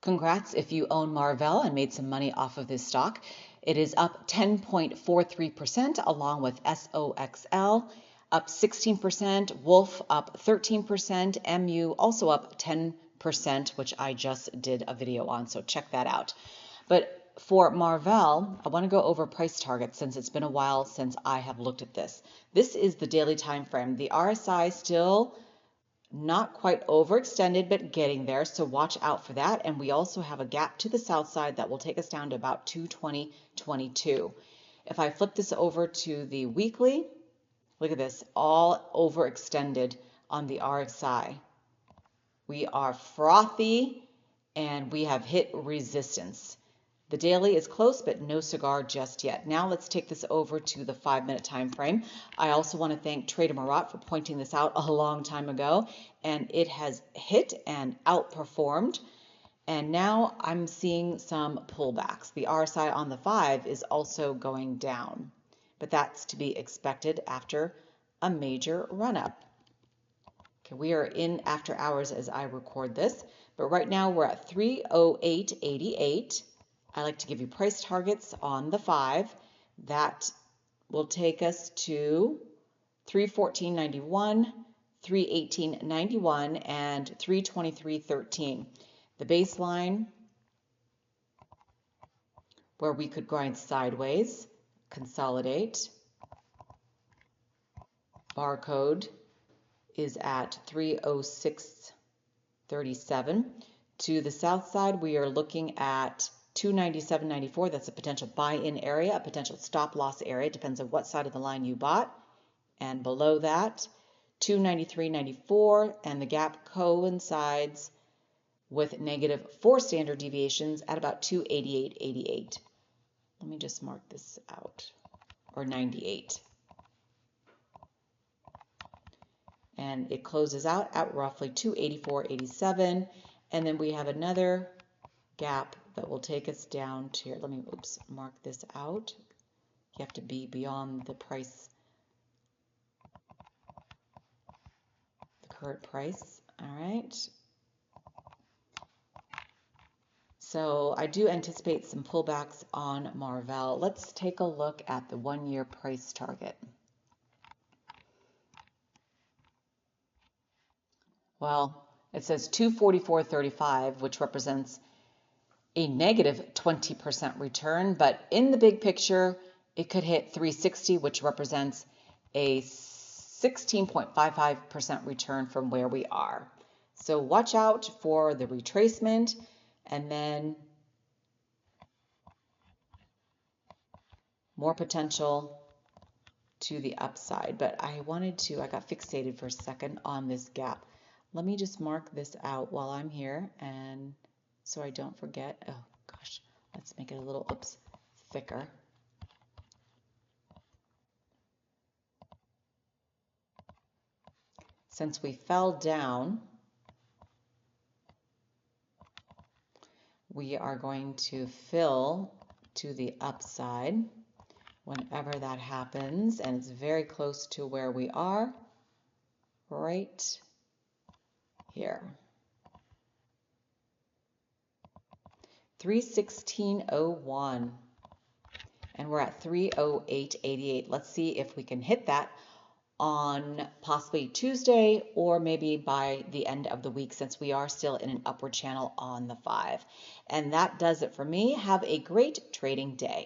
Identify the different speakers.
Speaker 1: Congrats if you own MRVL and made some money off of this stock. It is up 10.43% along with SOXL up 16%, Wolf up 13%, MU also up 10%, which I just did a video on, so check that out. But for MRVL, I want to go over price targets since it's been a while since I have looked at this. This is the daily time frame. The RSI still not quite overextended, but getting there, so watch out for that. And we also have a gap to the south side that will take us down to about 220.22. If I flip this over to the weekly, look at this, all overextended on the RSI. We are frothy and we have hit resistance. The daily is close, but no cigar just yet. Now let's take this over to the 5-minute time frame. I also want to thank Trader Marat for pointing this out a long time ago, and it has hit and outperformed. And now I'm seeing some pullbacks. The RSI on the 5 is also going down, but that's to be expected after a major run-up. Okay, we are in after hours as I record this, but right now we're at 308.88. I like to give you price targets on the 5. That will take us to 314.91, 318.91, and 323.13. The baseline where we could grind sideways, consolidate. Barcode is at 306.37. To the south side, we are looking at 297.94. That's a potential buy-in area, a potential stop-loss area. Depends on what side of the line you bought. And below that, 293.94, and the gap coincides with -4 standard deviations at about 288.88. Let me just mark this out, or 98. And it closes out at roughly 284.87, and then we have another gap that will take us down to here. Let me mark this out. You have to be beyond the price, the current price. All right. So I do anticipate some pullbacks on MRVL. Let's take a look at the 1-year price target. Well, it says 244.35, which represents a negative 20% return, but in the big picture, it could hit 360, which represents a 16.55% return from where we are. So watch out for the retracement, and then more potential to the upside. But I got fixated for a second on this gap. Let me just mark this out while I'm here, and so I don't forget. Oh gosh, let's make it a little, thicker. Since we fell down, we are going to fill to the upside whenever that happens, and it's very close to where we are right here. 316.01, and we're at 308.88. Let's see if we can hit that on possibly Tuesday or maybe by the end of the week, since we are still in an upward channel on the 5. And that does it for me. Have a great trading day.